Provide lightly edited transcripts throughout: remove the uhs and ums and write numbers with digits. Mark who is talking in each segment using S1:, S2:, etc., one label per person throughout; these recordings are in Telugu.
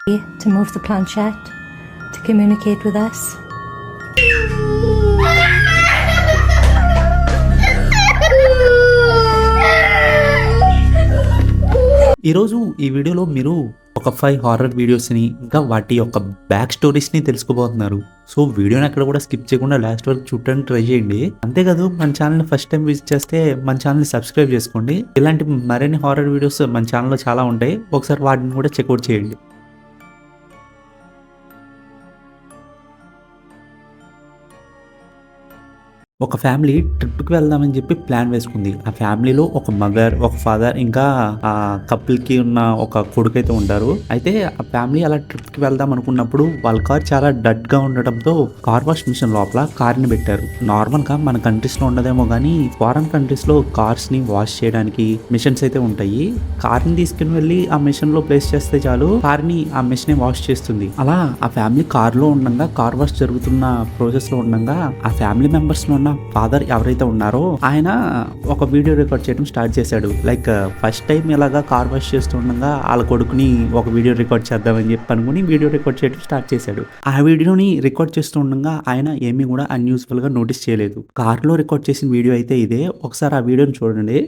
S1: to move the planchette to communicate with us.
S2: ఈరోజు ఈ వీడియోలో మీరు ఒక 5 హారర్ వీడియోస్ని ఇంకా వాటి యొక్క బ్యాక్ స్టోరీస్ని తెలుసుకోబోతున్నారు. సో వీడియోని అక్కడ కూడా స్కిప్ చేయకుండా లాస్ట్ వరకు చూడడానికి ట్రై చేయండి. అంతేకాదు మన ఛానల్ని ఫస్ట్ టైం విజిట్ చేస్తే మన ఛానల్ని సబ్స్క్రైబ్ చేసుకోండి. ఇలాంటి మరిన్ని హారర్ వీడియోస్ మన ఛానల్లో చాలా ఉంటాయి, ఒకసారి వాటిని కూడా చెక్అవుట్ చేయండి. ఒక ఫ్యామిలీ ట్రిప్కి వెళ్దామని చెప్పి ప్లాన్ వేసుకుంది. ఆ ఫ్యామిలీలో ఒక మదర్, ఒక ఫాదర్, ఇంకా ఆ కపుల్కి ఉన్న ఒక కొడుకు అయితే ఉంటారు. అయితే ఆ ఫ్యామిలీ అలా ట్రిప్కి వెళ్దాం అనుకున్నప్పుడు వాళ్ళ కార్ చాలా డడ్గా ఉండటంతో కార్ వాష్ మిషన్ లోపల కార్ని పెట్టారు. నార్మల్గా మన కంట్రీస్లో ఉండదేమో కానీ ఫారెన్ కంట్రీస్లో కార్స్ని వాష్ చేయడానికి మిషన్స్ అయితే ఉంటాయి. కార్ని తీసుకుని వెళ్ళి ఆ మిషన్ లో ప్లేస్ చేస్తే చాలు కార్ని ఆ మిషన్ వాష్ చేస్తుంది. అలా ఆ ఫ్యామిలీ కార్లో ఉండగా, కార్ వాష్ జరుగుతున్న ప్రాసెస్ లో ఉండగా ఆ ఫ్యామిలీ మెంబర్స్ లో ఫాదర్ ఎవరైతే ఉన్నారో ఆయన ఒక వీడియో రికార్డ్ చేయడం స్టార్ట్ చేశాడు. లైక్ ఫస్ట్ టైం ఇలాగా కార్ వాష్ చేస్తుండగా వాళ్ళ కొడుకుని ఒక వీడియో రికార్డ్ చేద్దామని చెప్పి అనుకుని వీడియో రికార్డ్ చేయడం స్టార్ట్ చేశాడు. ఆ వీడియోని రికార్డ్ చేస్తూ ఉండగా ఆయన ఏమీ కూడా అన్యూజువల్ గా నోటీస్ చేయలేదు. కార్లో రికార్డ్ చేసిన వీడియో అయితే ఇదే. ఒకసారి ఆ వీడియోని చూడండి.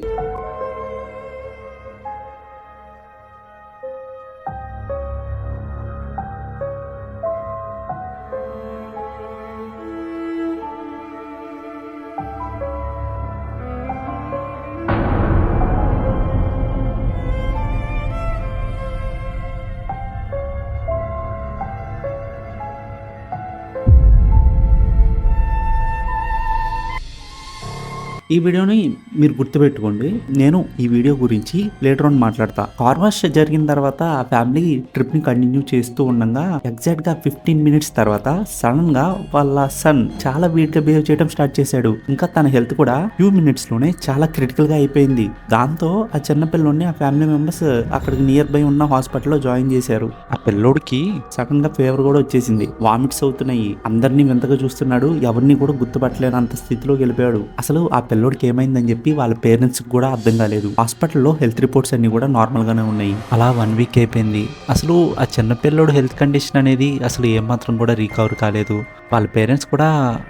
S2: ఈ వీడియోని మీరు గుర్తుపెట్టుకోండి. నేను ఈ వీడియో గురించి లేటర్ ఆన్ మాట్లాడతా. కార్ వాష్ జరిగిన తర్వాత ఆ ఫ్యామిలీ ట్రిప్ ని కంటిన్యూ చేస్తూ ఉండగా ఎగ్జాక్ట్ గా 15 మినిట్స్ తర్వాత సడన్ గా వాళ్ళ సన్ చాలా వీక్ గా బిహేవ్ చేయడం స్టార్ట్ చేశాడు. ఇంకా తన హెల్త్ కూడా ఫ్యూ మినిట్స్ లోనే చాలా క్రిటికల్ గా అయిపోయింది. దాంతో ఆ చిన్న పిల్లోని ఆ ఫ్యామిలీ మెంబర్స్ అక్కడికి నియర్ బై ఉన్న హాస్పిటల్లో జాయిన్ చేశారు. ఆ పిల్లోడికి సడన్ గా ఫీవర్ కూడా వచ్చేసింది, వామిట్స్ అవుతున్నాయి, అందరినీ వింతగా చూస్తున్నాడు, ఎవరిని కూడా గుర్తుపట్టలేనంత స్థితిలోకి వెళ్ళిపోయాడు. అసలు ఆ పిల్లోడికి ఏమైందని చెప్పి వాళ్ళ పేరెంట్స్ కూడా అర్థం కాలేదు. హాస్పిటల్లో హెల్త్ రిపోర్ట్స్ అన్ని కూడా నార్మల్ గానే ఉన్నాయి. అలా 1 వీక్ అయిపోయింది. అసలు ఆ చిన్న పిల్లోడు హెల్త్ కండిషన్ అనేది అసలు ఏమాత్రం కూడా రికవర్ కాలేదు. వాళ్ళ పేరెంట్స్ కూడా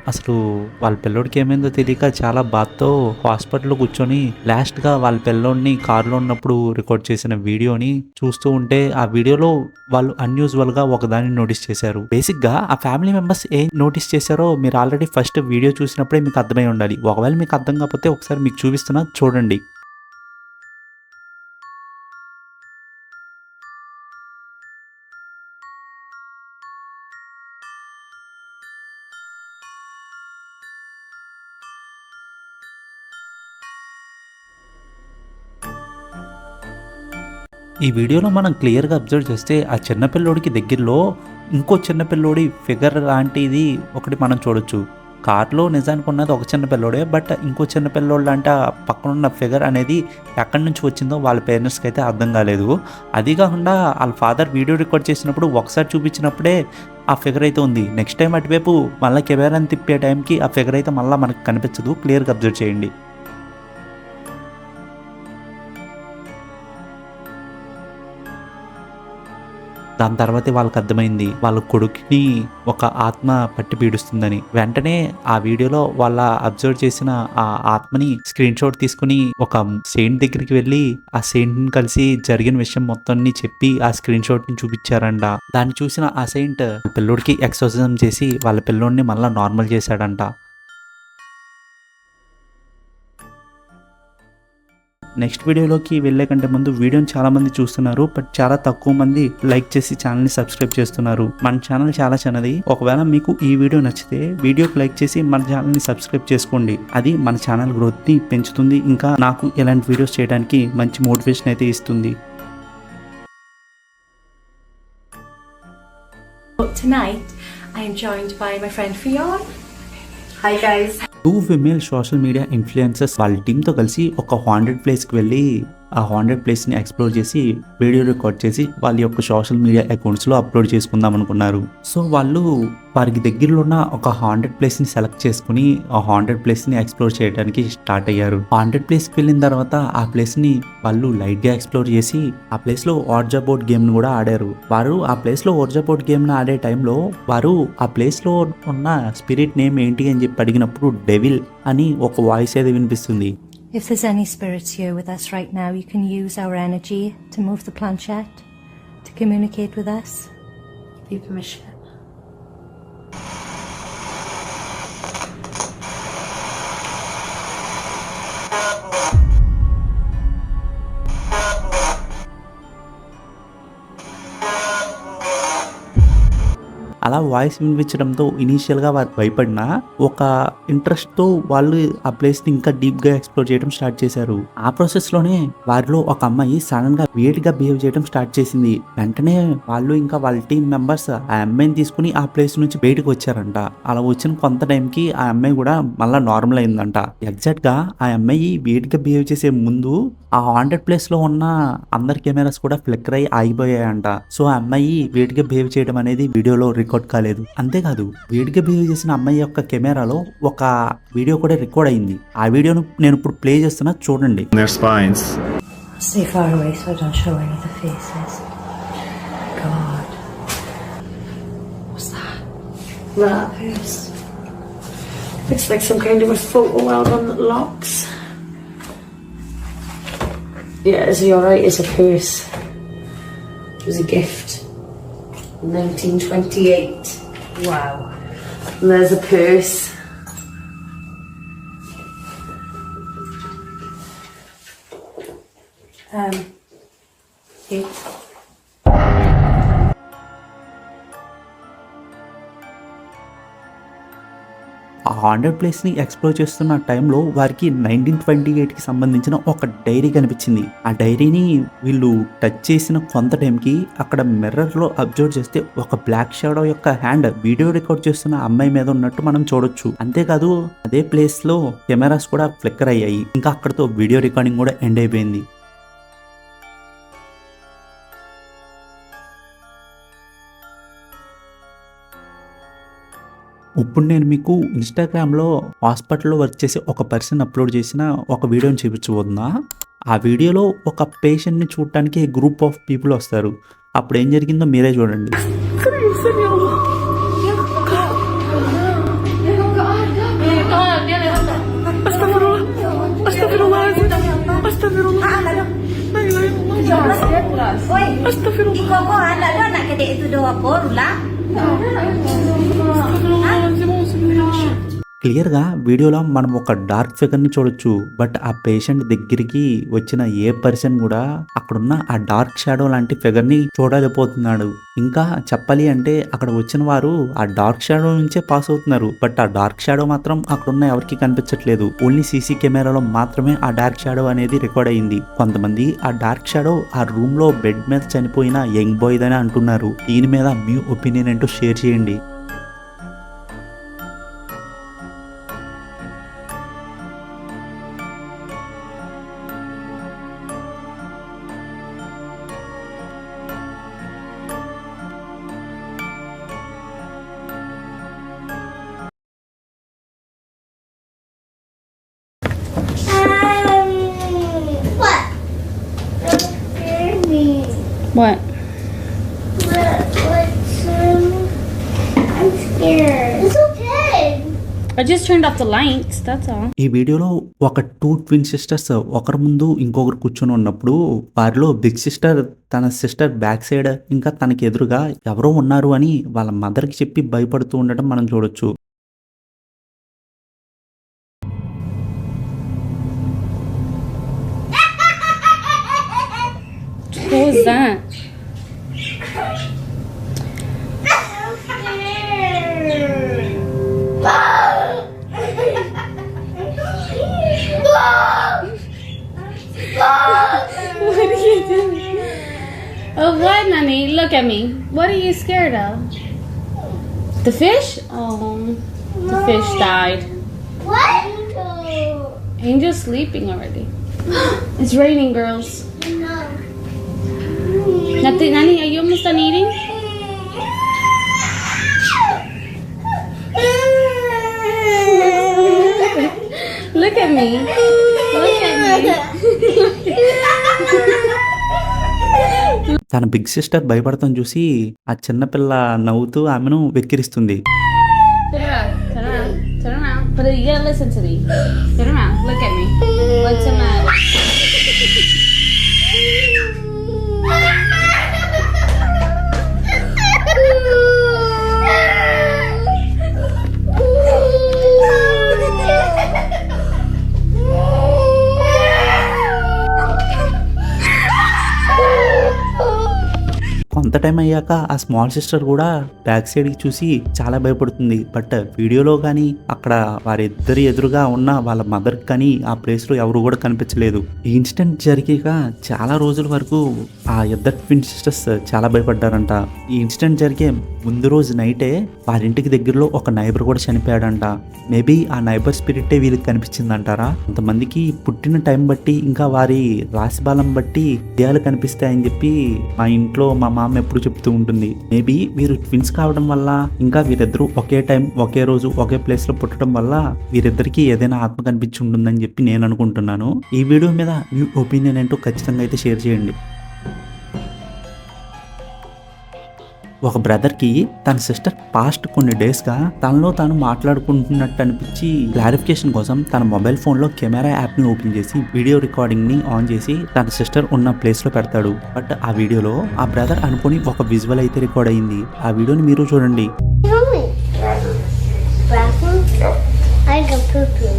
S2: అసలు వాళ్ళ పిల్లోడికి ఏమైందో తెలియక చాలా బాధతో హాస్పిటల్లో కూర్చొని లాస్ట్ గా వాళ్ళ పిల్లోడిని కారులో ఉన్నప్పుడు రికార్డ్ చేసిన వీడియోని చూస్తూ ఉంటే ఆ వీడియోలో వాళ్ళు అన్యూజువల్ గా ఒకదాన్ని నోటీస్ చేశారు. బేసిక్ గా ఆ ఫ్యామిలీ మెంబర్స్ ఏం నోటీస్ చేశారో మీరు ఆల్రెడీ ఫస్ట్ వీడియో చూసినప్పుడే మీకు అర్థమై ఉండాలి. ఒకవేళ మీకు అర్థం కాకపోతే ఒకసారి మీకు చూపిస్తున్నా చూడండి. ఈ వీడియోలో మనం క్లియర్గా అబ్జర్వ్ చేస్తే ఆ చిన్నపిల్లోడికి దగ్గరలో ఇంకో చిన్నపిల్లోడి ఫిగర్ లాంటిది ఒకటి మనం చూడొచ్చు. కార్లో నిజానికి ఉన్నది ఒక చిన్న పిల్లోడే, బట్ ఇంకో చిన్న పిల్లోడు లాంటి ఆ పక్కనున్న ఫిగర్ అనేది ఎక్కడి నుంచి వచ్చిందో వాళ్ళ పేరెంట్స్కి అయితే అర్థం కాలేదు. అది కాకుండా వాళ్ళ ఫాదర్ వీడియో రికార్డ్ చేసినప్పుడు ఒకసారి చూపించినప్పుడే ఆ ఫిగర్ అయితే ఉంది. నెక్స్ట్ టైం అటువైపు మళ్ళీ కెమెరాని తిప్పే టైంకి ఆ ఫిగర్ అయితే మళ్ళీ మనకు కనిపించదు. క్లియర్గా అబ్జర్వ్ చేయండి. దాని తర్వాతే వాళ్ళకి అర్థమైంది వాళ్ళ కొడుకుని ఒక ఆత్మ పట్టి పీడిస్తుందని. వెంటనే ఆ వీడియోలో వాళ్ళ అబ్జర్వ్ చేసిన ఆ ఆత్మని స్క్రీన్ షాట్ తీసుకుని ఒక సెయింట్ దగ్గరికి వెళ్ళి ఆ సెయింట్ ని కలిసి జరిగిన విషయం మొత్తాన్ని చెప్పి ఆ స్క్రీన్ షాట్ ని చూపించారంట. దాన్ని చూసిన ఆ సెయింట్ పిల్లోడికి ఎక్సర్సైజ్ చేసి వాళ్ళ పిల్లోడిని మళ్ళీ నార్మల్ చేశాడంట. నెక్స్ట్ వీడియోలోకి వెళ్ళే కంటే ముందు వీడియోని చాలా మంది చూస్తున్నారు, బట్ చాలా తక్కువ మంది లైక్ చేసి ఛానల్ని సబ్స్క్రైబ్ చేస్తున్నారు. మన ఛానల్ చాలా చిన్నది. ఒకవేళ మీకు ఈ వీడియో నచ్చితే వీడియోకి లైక్ చేసి మన ఛానల్ని సబ్స్క్రైబ్ చేసుకోండి. అది మన ఛానల్ గ్రోత్ని పెంచుతుంది, ఇంకా నాకు ఇలాంటి వీడియోస్ చేయడానికి మంచి మోటివేషన్ అయితే ఇస్తుంది.
S1: Tonight I am joined by my friend Fionn. Hi guys.
S2: 2 female social media influencers వాళ్ళ టీంతో కలిసి ఒక హాంటెడ్ ప్లేస్కి వెళ్ళి ఆ హాంటెడ్ ప్లేస్ని ఎక్స్ప్లోర్ చేసి వీడియో రికార్డ్ చేసి వాళ్ళ యొక్క సోషల్ మీడియా అకౌంట్స్లో అప్లోడ్ చేసుకుందాం అనుకున్నారు. సో వాళ్ళు వారికి దగ్గరలో ఉన్న ఒక హాంటెడ్ ప్లేస్ని సెలెక్ట్ చేసుకుని ఆ హాంటెడ్ ప్లేస్ని ఎక్స్ప్లోర్ చేయడానికి స్టార్ట్ అయ్యారు. హాంటెడ్ ప్లేస్కి వెళ్ళిన తర్వాత ఆ ప్లేస్ని వాళ్ళు లైట్గా ఎక్స్ప్లోర్ చేసి ఆ ప్లేస్లో ఓర్జా బోర్డ్ గేమ్ని కూడా ఆడారు. వారు ఆ ప్లేస్లో ఓర్జా బోర్డ్ గేమ్ని ఆడే టైంలో వారు ఆ ప్లేస్లో ఉన్న స్పిరిట్ నేమ్ ఏంటి అని చెప్పి అడిగినప్పుడు డెవిల్ అని ఒక వాయిస్ అయితే వినిపిస్తుంది.
S1: If there's any spirits here with us right now, you can use our energy to move the planchette, to communicate with us. Give you permission.
S2: అలా వాయిస్ వినిపించడంతో ఇనీషియల్గా వారు భయపడినా ఒక ఇంట్రెస్ట్తో వాళ్ళు ఆ ప్లేస్ని ఇంకా డీప్గా ఎక్స్ప్లోర్ చేయడం స్టార్ట్ చేశారు. ఆ ప్రాసెస్లోనే వారిలో ఒక అమ్మాయి సడన్గా వేడిగా బిహేవ్ చేయడం స్టార్ట్ చేసింది. వెంటనే వాళ్ళు ఇంకా వాళ్ళ టీం మెంబర్స్ ఆ అమ్మాయిని తీసుకుని ఆ ప్లేస్ నుంచి బయటకు వచ్చారంట. అలా వచ్చిన కొంత టైంకి ఆ అమ్మాయి కూడా మళ్ళీ నార్మల్ అయిందంట. ఎగ్జాక్ట్గా ఆ అమ్మాయి వేడిగా బిహేవ్ చేసే ముందు ఆ హాంటెడ్ ప్లేస్లో ఉన్న అందరి కెమెరాస్ కూడా ఫ్లిక్కర్ అయి ఆగిపోయాయంట. సో ఆ అమ్మాయి వేడిగా బిహేవ్ చేయడం అనేది వీడియోలో రికార్డ్ కాలేదు. అంతేకాదు వేడిగా బిహేవ్ చేసిన అమ్మాయి యొక్క కెమెరాలో ఒక వీడియో కూడా రికార్డ్ అయింది. ఆ వీడియోను నేను ఇప్పుడు ప్లే చేస్తున్నా, చూడండి.
S3: Their spines.
S1: Stay far away so I don't show any of the faces. God. What's that? That is. Looks like some kind of a photo album that locks. Yeah, is he alright? It's a purse. It was a gift. 1928. Wow. And there's a purse. Here.
S2: ఆ హాంటెడ్ ప్లేస్ని ఎక్స్ప్లోర్ చేస్తున్న టైంలో వారికి 1928కి సంబంధించిన ఒక డైరీ కనిపించింది. ఆ డైరీని వీళ్ళు టచ్ చేసిన కొంత టైంకి అక్కడ మిర్రర్లో అబ్జర్వ్ చేస్తే ఒక బ్లాక్ షాడో యొక్క హ్యాండ్ వీడియో రికార్డ్ చేస్తున్న అమ్మాయి మీద ఉన్నట్టు మనం చూడొచ్చు. అంతేకాదు అదే ప్లేస్లో కెమెరాస్ కూడా ఫ్లిక్కర్ అయ్యాయి. ఇంకా అక్కడతో వీడియో రికార్డింగ్ కూడా ఎండ్ అయిపోయింది. ఇప్పుడు నేను మీకు ఇన్స్టాగ్రామ్లో హాస్పిటల్లో వర్క్ చేసే ఒక పర్సన్ అప్లోడ్ చేసిన ఒక వీడియోని చూపించబోతున్నా. ఆ వీడియోలో ఒక పేషెంట్ని చూడటానికి గ్రూప్ ఆఫ్ పీపుల్ వస్తారు. అప్పుడు ఏం జరిగిందో మీరే చూడండి. క్లియర్గా వీడియోలో మనం ఒక డార్క్ ఫిగర్ని చూడొచ్చు. బట్ ఆ పేషెంట్ దగ్గరికి వచ్చిన ఏ పర్సన్ కూడా అక్కడున్న ఆ డార్క్ షాడో లాంటి ఫిగర్ని చూడలేకపోతున్నాడు. ఇంకా చెప్పాలి అంటే అక్కడ వచ్చిన వారు ఆ డార్క్ షాడో నుంచే పాస్ అవుతున్నారు. బట్ ఆ డార్క్ షాడో మాత్రం అక్కడున్న ఎవరికి కనిపించట్లేదు. ఓన్లీ సీసీ కెమెరాలో మాత్రమే ఆ డార్క్ షాడో అనేది రికార్డ్ అయింది. కొంతమంది ఆ డార్క్ షాడో ఆ రూమ్ లో బెడ్ మీద చనిపోయిన యంగ్ బాయ్ అని అంటున్నారు. దీని మీద మీ ఒపీనియన్ ఏంటో షేర్ చేయండి.
S4: What?
S5: I'm scared. It's okay.
S4: I just turned off the lights, that's all.
S2: ఈ వీడియోలో ఒక 2 ట్విన్ సిస్టర్స్ ఒకరి ముందు ఇంకొకరు కూర్చొని ఉన్నప్పుడు వారిలో బిగ్ సిస్టర్ తన సిస్టర్ బ్యాక్ సైడ్ ఇంకా తనకి ఎదురుగా ఎవరో ఉన్నారు అని వాళ్ళ మదర్కి చెప్పి భయపడుతూ ఉండటం మనం చూడొచ్చు.
S4: Who was that? What are you doing? Oh, what, Nani? Look at me. What are you scared of? The fish? Oh, the fish died.
S5: What?
S4: Angel's sleeping already. It's raining, girls.
S5: No.
S4: Nothing, Nani, are you almost done eating? Look at me. Look at me.
S2: తన బిగ్ సిస్టర్ భయపడతాం చూసి ఆ చిన్నపిల్ల నవ్వుతూ ఆమెను వెక్కిరిస్తుంది.
S4: Turn around. Turn around. Turn around. But you gotta listen to me. Turn around. Look at me. What's the matter?
S2: కొంత టైం అయ్యాక ఆ స్మాల్ సిస్టర్ కూడా బ్యాక్ సైడ్కి చూసి చాలా భయపడుతుంది. బట్ వీడియోలో కానీ అక్కడ వారిద్దరి ఎదురుగా ఉన్న వాళ్ళ మదర్కి కానీ ఆ ప్లేస్లో ఎవరు కూడా కనిపించలేదు. ఈ ఇన్సిడెంట్ జరిగాక చాలా రోజుల వరకు ఆ ఇద్దరు ట్విన్ సిస్టర్స్ చాలా భయపడ్డారంట. ఈ ఇన్సిడెంట్ జరిగే ముందు రోజు నైటే వారింటికి దగ్గరలో ఒక నైబర్ కూడా చనిపోయాడంట. మేబీ ఆ నైబర్ స్పిరిటే వీళ్ళకి కనిపించిందంటారా? కొంతమందికి పుట్టిన టైం బట్టి ఇంకా వారి రాశి బలం బట్టి దేహాలు కనిపిస్తాయని చెప్పి మా ఇంట్లో మా మామ ఎప్పుడు చెప్తూ ఉంటుంది. మేబీ వీరు ట్విన్స్ కావడం వల్ల ఇంకా వీరిద్దరూ ఒకే టైం ఒకే రోజు ఒకే ప్లేస్ లో పుట్టడం వల్ల వీరిద్దరికి ఏదైనా ఆత్మ కనిపించి ఉంటుందని చెప్పి నేను అనుకుంటున్నాను. ఈ వీడియో మీద మీ ఒపీనియన్ ఏంటో ఖచ్చితంగా అయితే షేర్ చేయండి. ఒక బ్రదర్కి తన సిస్టర్ పాస్ట్ కొన్ని డేస్గా తనలో తాను మాట్లాడుకుంటున్నట్టు అనిపించి క్లారిఫికేషన్ కోసం తన మొబైల్ ఫోన్లో కెమెరా యాప్ని ఓపెన్ చేసి వీడియో రికార్డింగ్ని ఆన్ చేసి తన సిస్టర్ ఉన్న ప్లేస్లో పెడతాడు. బట్ ఆ వీడియోలో ఆ బ్రదర్ అనుకుని ఒక విజువల్ అయితే రికార్డ్ అయింది. ఆ వీడియోని మీరు చూడండి.
S5: Bathroom? I go poo-poo.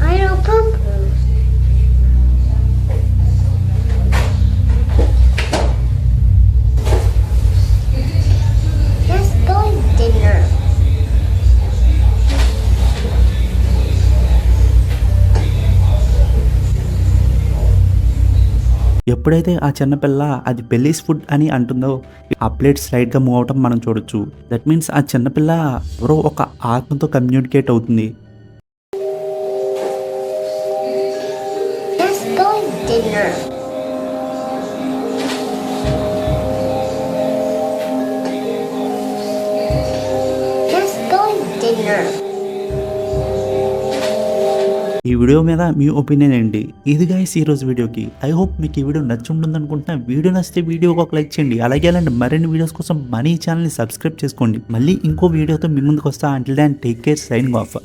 S5: I go poo-poo. Let's go dinner.
S2: ఎప్పుడైతే ఆ చిన్నపిల్ల అది పెళ్లిస్ ఫుడ్ అని అంటుందో ఆ ప్లేట్ స్లైడ్గా మూవ్ అవటం మనం చూడొచ్చు. దట్ మీన్స్ ఆ చిన్నపిల్ల ఎవరో ఒక ఆత్మతో కమ్యూనికేట్ అవుతుంది.
S5: Let's go dinner. Let's go dinner.
S2: ఈ వీడియో మీద మీ ఒపీనియన్ ఏంటి? ఇది గైస్ ఈ రోజు వీడియోకి. ఐ హోప్ మీకు ఈ వీడియో నచ్చి ఉంటుంది అనుకుంటున్నా. వీడియో నచ్చితే వీడియోకి ఒక లైక్ చేయండి. అలాగే అలాంటి మరిన్ని వీడియోస్ కోసం మన ఈ ఛానల్ని సబ్స్క్రైబ్ చేసుకోండి. మళ్ళీ ఇంకో వీడియోతో మీ ముందుకు వస్తా. Until then take care, signing of.